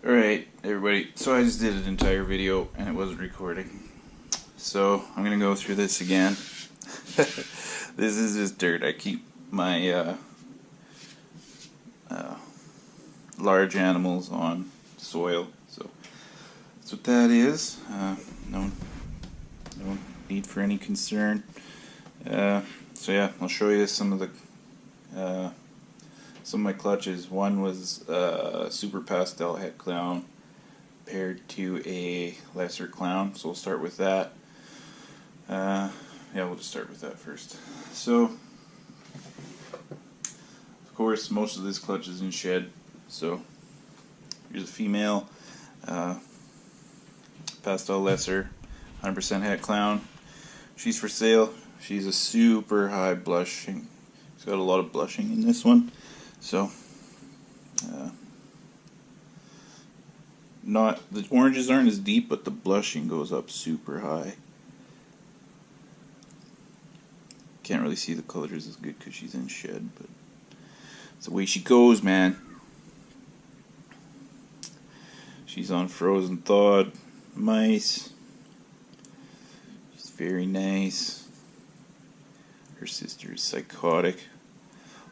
Alright, everybody, so I just did an entire video and it wasn't recording. So, I'm gonna go through this again. This is just dirt. I keep my large animals on soil, so that's what that is. No need for any concern. So yeah, I'll show you some of my clutches. One was Super Pastel Het Clown paired to a lesser clown, so we'll start with that. Yeah, we'll just start with that first. So, of course, most of this clutch is in shed. So, here's a female Pastel Lesser 100% Het Clown. She's for sale. She's a super high blushing. She's got a lot of blushing in this one. So, the oranges aren't as deep, but the blushing goes up super high. Can't really see the colors as good because she's in shed, but it's the way she goes, man. She's on frozen thawed mice. She's very nice. Her sister is psychotic.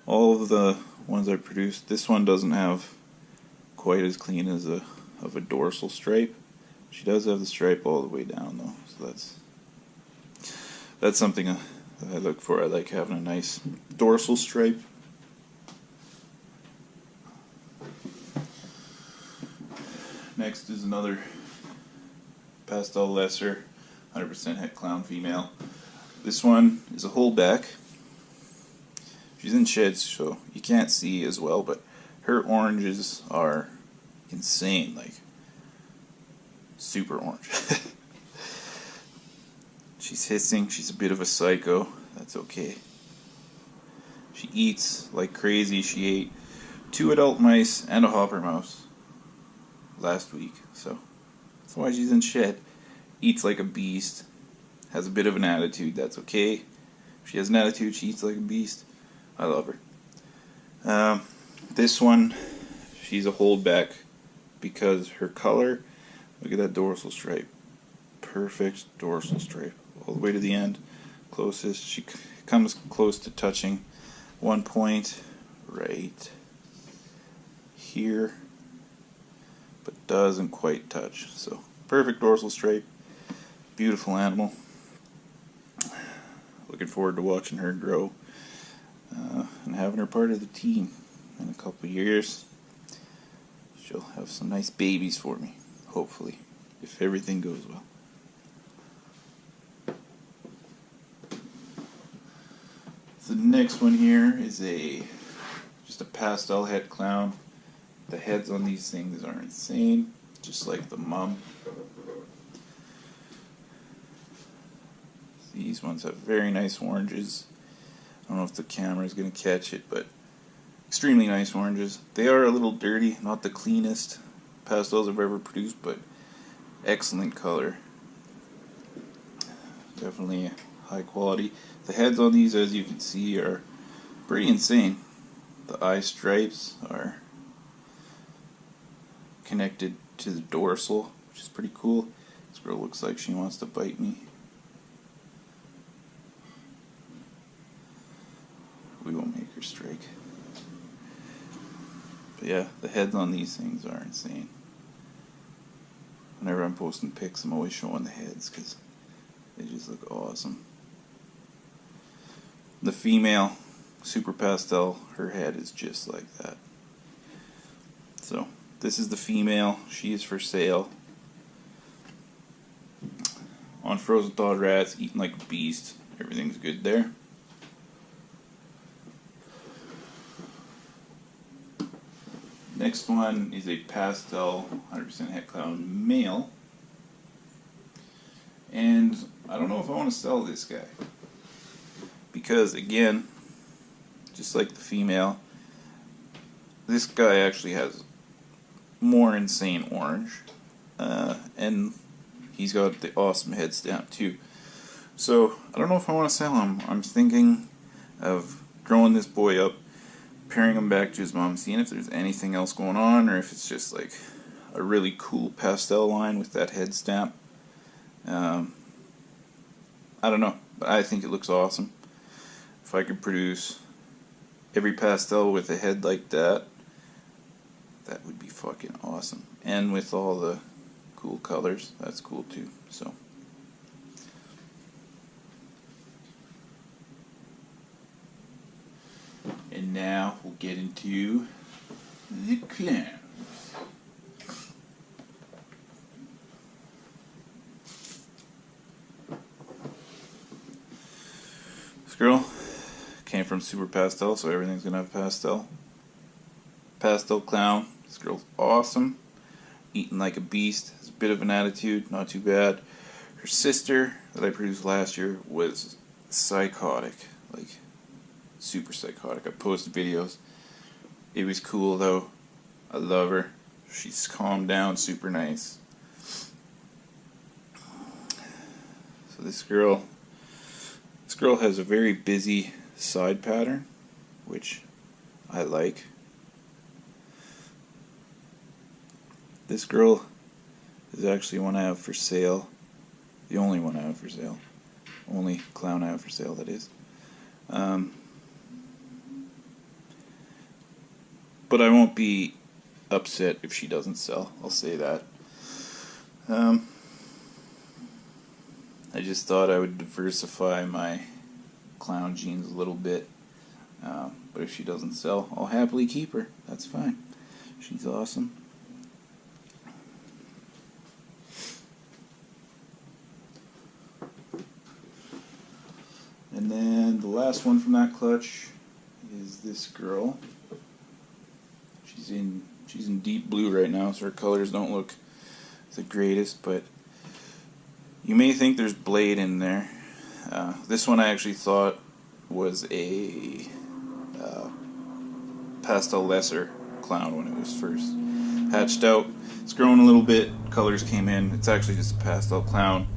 All of the ones I produced, this one doesn't have quite as clean as a dorsal stripe. She does have the stripe all the way down though, so that's something that I look for. I like having a nice dorsal stripe. Next is another Pastel Lesser 100% Het Clown female. This one is a holdback. She's in sheds, so you can't see as well, but her oranges are insane, like super orange. She's hissing. She's a bit of a psycho. That's okay. She eats like crazy. She ate 2 adult mice and a hopper mouse last week, so that's why she's in shed. Eats like a beast. Has a bit of an attitude. That's okay. If she has an attitude, she eats like a beast. I love her. This one, she's a holdback because her color, look at that dorsal stripe. Perfect dorsal stripe. All the way to the end. Closest. She comes close to touching one point right here, but doesn't quite touch. So, perfect dorsal stripe. Beautiful animal. Looking forward to watching her grow. And having her part of the team in a couple of years. She'll have some nice babies for me, hopefully, if everything goes well. So the next one here is just a Pastel Het Clown. The heads on these things are insane, just like the mum. These ones have very nice oranges. I don't know if the camera is going to catch it, but extremely nice oranges. They are a little dirty, not the cleanest pastels I've ever produced, but excellent color. Definitely high quality. The heads on these, as you can see, are pretty insane. The eye stripes are connected to the dorsal, which is pretty cool. This girl looks like she wants to bite me. We won't make her strike. But yeah, the heads on these things are insane. Whenever I'm posting pics, I'm always showing the heads because they just look awesome. The female, Super Pastel, her head is just like that. So, this is the female. She is for sale. On frozen thawed rats, eating like a beast. Everything's good there. Next one is a Pastel 100% Het Clown male. And I don't know if I want to sell this guy. Because, again, just like the female, this guy actually has more insane orange. And he's got the awesome head stamp too. So, I don't know if I want to sell him. I'm thinking of growing this boy up, pairing him back to his mom, seeing if there's anything else going on, or if it's just like a really cool pastel line with that head stamp. I don't know, but I think it looks awesome. If I could produce every pastel with a head like that, that would be fucking awesome. And with all the cool colors, that's cool too. So, and now we'll get into the clowns. This girl came from Super Pastel, so everything's gonna have pastel. Pastel clown. This girl's awesome. Eating like a beast. Has a bit of an attitude, not too bad. Her sister that I produced last year was psychotic, like super psychotic. I posted videos. It was cool though. I love her. She's calmed down, super nice. So this girl has a very busy side pattern, which I like. This girl is actually one I have for sale. The only one I have for sale. Only clown I have for sale, that is. But I won't be upset if she doesn't sell. I'll say that. I just thought I would diversify my clown genes a little bit. But if she doesn't sell, I'll happily keep her. That's fine. She's awesome. And then the last one from that clutch is this girl. She's in deep blue right now, so her colors don't look the greatest, but you may think there's blade in there. This one I actually thought was a pastel lesser clown when it was first hatched out. It's grown a little bit, colors came in. It's actually just a pastel clown.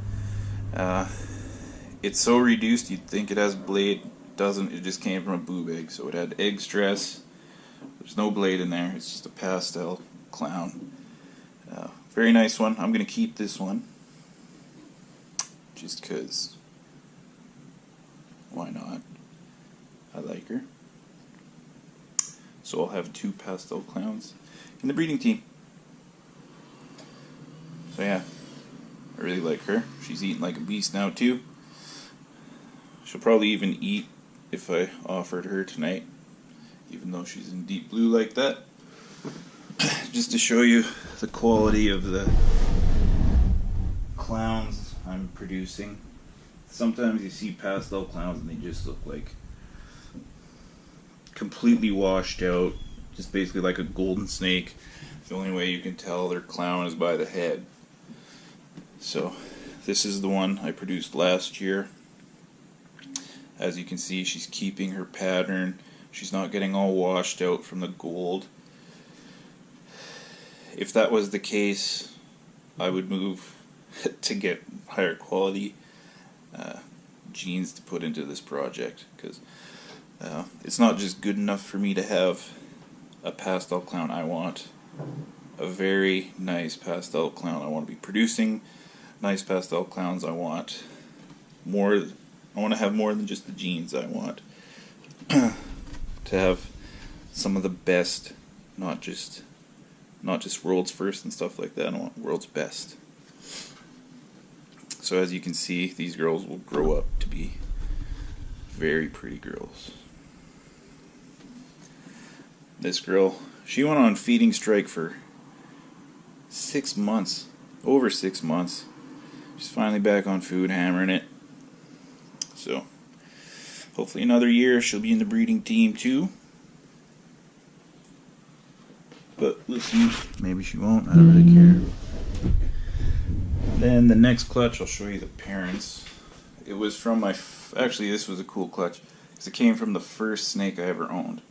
It's so reduced you'd think it has blade. It doesn't. It just came from a boob egg, so it had egg stress. There's no blade in there. It's just a pastel clown. Very nice one. I'm going to keep this one just because why not? I like her. So I'll have 2 pastel clowns in the breeding team. So yeah, I really like her. She's eating like a beast now too. She'll probably even eat if I offered her tonight, even though she's in deep blue like that. Just to show you the quality of the clowns I'm producing. Sometimes you see pastel clowns and they just look like completely washed out, just basically like a golden snake. The only way you can tell their clown is by the head. So this is the one I produced last year. As you can see, she's keeping her pattern. She's not getting all washed out from the gold. If that was the case, I would move to get higher quality genes to put into this project, because it's not just good enough for me to have a pastel clown. I want a very nice pastel clown. I want to be producing nice pastel clowns. I want more. I want to have more than just the genes. I want to have some of the best, not just world's first and stuff like that. I want world's best. So as you can see, these girls will grow up to be very pretty girls. This girl, she went on feeding strike for 6 months, over 6 months. She's finally back on food, hammering it. So hopefully another year she'll be in the breeding team too. But we'll see. Maybe she won't. I don't really care. Then the next clutch, I'll show you the parents. It was from my... Actually, this was a cool clutch, because it came from the first snake I ever owned,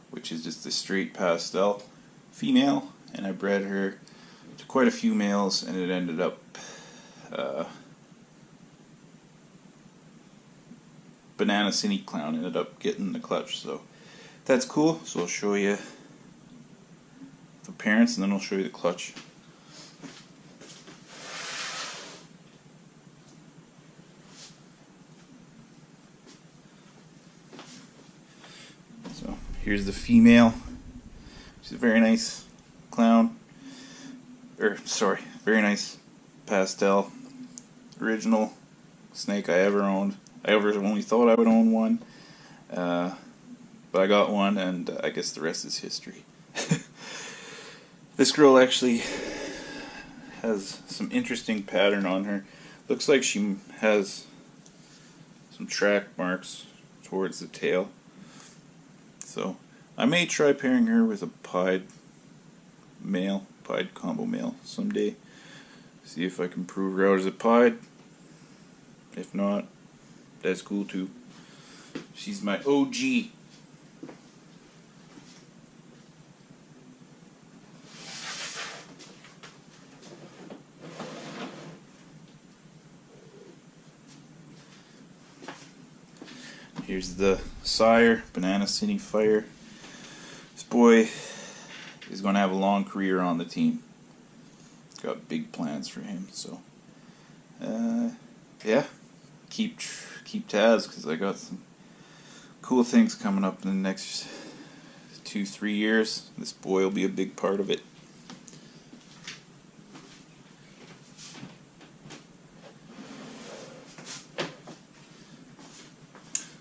which is just a straight pastel female, and I bred her to quite a few males, and it ended up Banana Cine Clown ended up getting the clutch, so that's cool. So I'll show you the parents, and then I'll show you the clutch Here's the female. She's a very nice clown. Very nice pastel. Original snake I ever owned. I ever only thought I would own one. But I got one, and I guess the rest is history. This girl actually has some interesting pattern on her. Looks like she has some track marks towards the tail. So I may try pairing her with a pied combo male someday. See if I can prove her out as a pied. If not, that's cool too. She's my OG. Here's the sire, Banana City Fire. This boy is going to have a long career on the team. Got big plans for him, so yeah, keep tabs because I got some cool things coming up in the next 2-3 years. This boy will be a big part of it.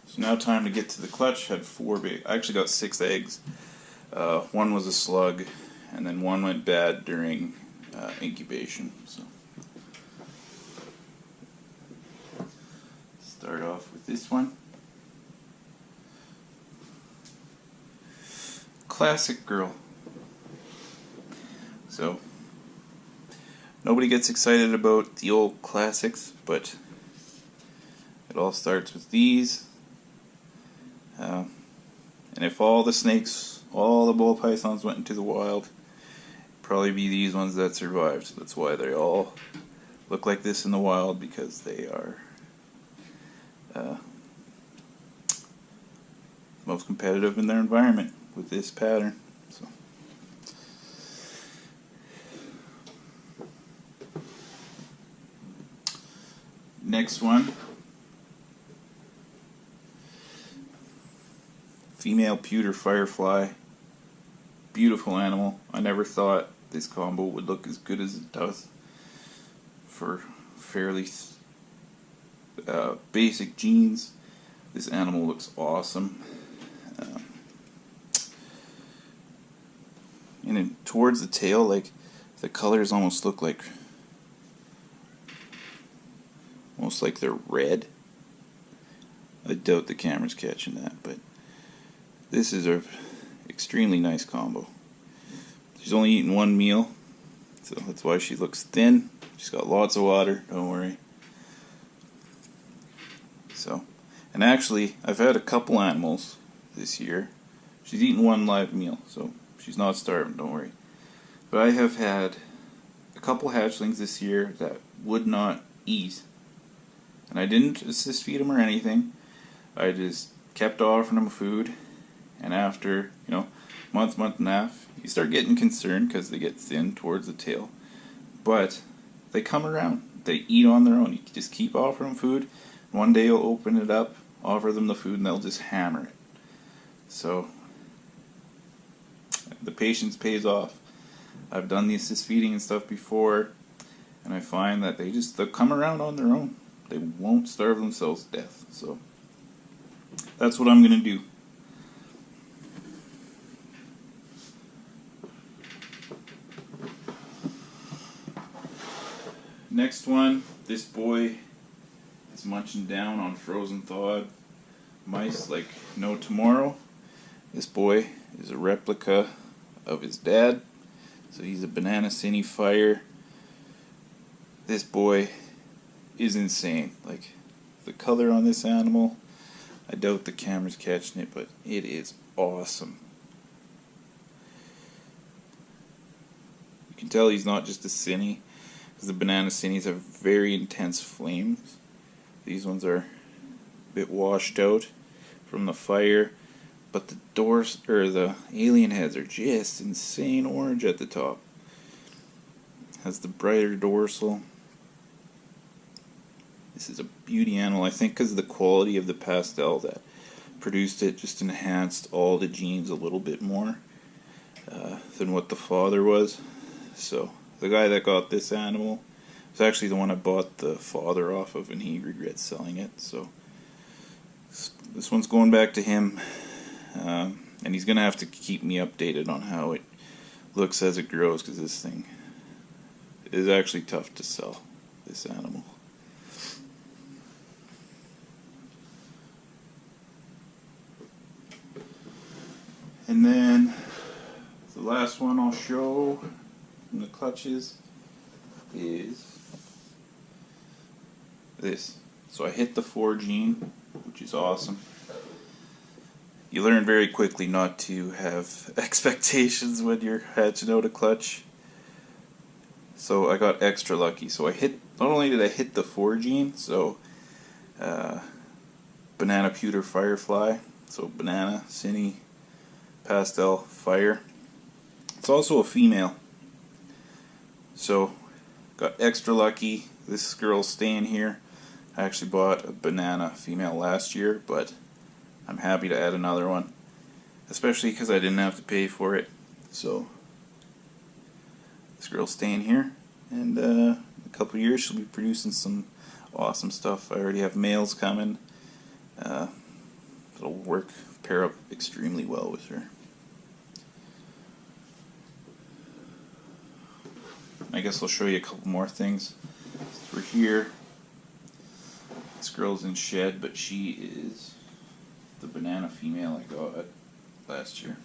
So now time to get to the clutch. Had 4 big. I actually got 6 eggs. One was a slug, and then one went bad during incubation. So start off with this one. Classic girl. So nobody gets excited about the old classics, but it all starts with these. And if all the snakes, all the ball pythons went into the wild, it'd probably be these ones that survived. So that's why they all look like this in the wild, because they are most competitive in their environment with this pattern. So next one, female pewter firefly. Beautiful animal. I never thought this combo would look as good as it does for fairly basic genes. This animal looks awesome. And then towards the tail, like, the colors almost look like they're red. I doubt the camera's catching that, but this is a extremely nice combo. She's only eaten one meal, so that's why she looks thin. She's got lots of water, don't worry. So, and actually, I've had a couple animals this year. She's eaten one live meal, so she's not starving, don't worry. But I have had a couple hatchlings this year that would not eat. And I didn't assist feed them or anything. I just kept offering them food. And after, month and a half, you start getting concerned because they get thin towards the tail. But they come around. They eat on their own. You just keep offering them food. One day you'll open it up, offer them the food, and they'll just hammer it. So the patience pays off. I've done the assist feeding and stuff before, and I find that they'll come around on their own. They won't starve themselves to death. So that's what I'm going to do. Next one, this boy is munching down on frozen thawed mice like no tomorrow. This boy is a replica of his dad, so he's a Banana City Fire. This boy is insane. Like, the color on this animal, I doubt the camera's catching it, but it is awesome. You can tell he's not just a Cine, because the Banana Cities have very intense flames. These ones are a bit washed out from the fire, but the the alien heads are just insane orange at the top. Has the brighter dorsal. This is a beauty animal, I think, because of the quality of the pastel that produced it, just enhanced all the genes a little bit more than what the father was. So the guy that got this animal was actually the one I bought the father off of, and he regrets selling it. So this one's going back to him, and he's going to have to keep me updated on how it looks as it grows, because this thing is actually tough to sell, this animal. And then the last one I'll show from the clutches is this. So I hit the 4 gene, which is awesome. You learn very quickly not to have expectations when you're hatching out a clutch. So I got extra lucky. So I hit, not only did I hit the 4 gene, so banana pewter firefly, so banana, cine, pastel, fire. It's also a female. So got extra lucky. This girl's staying here. I actually bought a banana female last year, but I'm happy to add another one, especially because I didn't have to pay for it. So this girl's staying here, and in a couple of years she'll be producing some awesome stuff. I already have males coming. It'll pair up extremely well with her. I guess I'll show you a couple more things. We're here. This girl's in shed, but she is the banana female I got last year.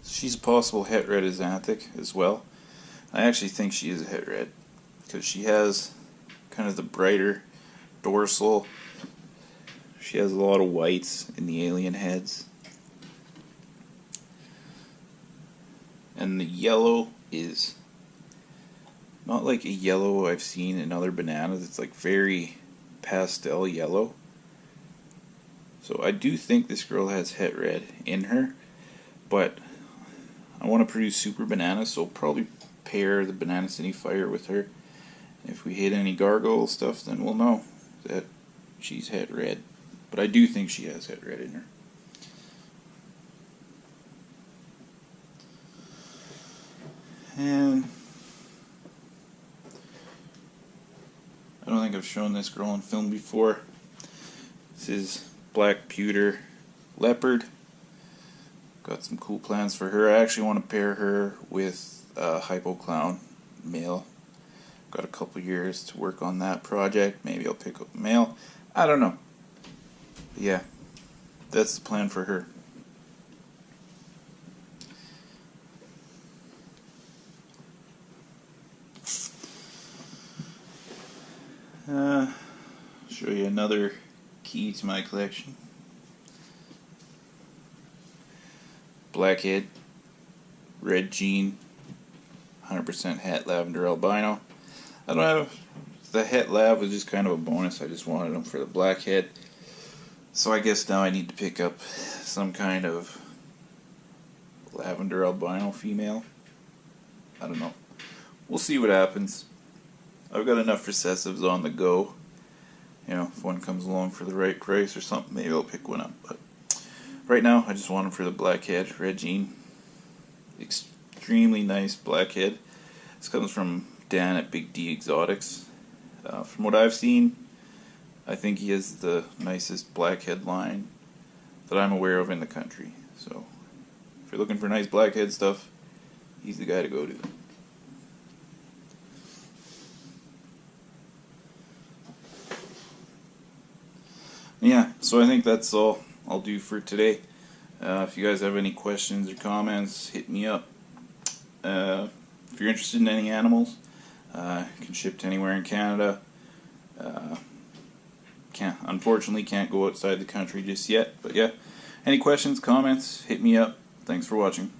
She's a possible het red axanthic as well. I actually think she is a het red because she has kind of the brighter dorsal. She has a lot of whites in the alien heads. And the yellow is not like a yellow I've seen in other bananas. It's like very pastel yellow. So I do think this girl has het red in her, but I want to produce super bananas, so I'll probably pair the banana cine fire with her. And if we hit any gargoyle stuff, then we'll know that she's het red. But I do think she has het red in her. And I don't think I've shown this girl on film before. This is black pewter leopard. Got some cool plans for her. I actually want to pair her with Hypoclown male. Got a couple years to work on that project. Maybe I'll pick up a male. I don't know. But yeah, that's the plan for her. Show you another key to my collection. Blackhead, red gene, 100% het lavender albino. I don't have the het lav was just kind of a bonus. I just wanted them for the blackhead. So I guess now I need to pick up some kind of lavender albino female. I don't know. We'll see what happens. I've got enough recessives on the go. You know, if one comes along for the right price or something, maybe I'll pick one up. But right now, I just want them for the blackhead, red gene. Extremely nice blackhead. This comes from Dan at Big D Exotics. From what I've seen, I think he has the nicest blackhead line that I'm aware of in the country. So, if you're looking for nice blackhead stuff, he's the guy to go to. Yeah, so I think that's all I'll do for today. If you guys have any questions or comments, hit me up. If you're interested in any animals, can ship to anywhere in Canada. Unfortunately can't go outside the country just yet, but yeah, any questions, comments, hit me up. Thanks for watching.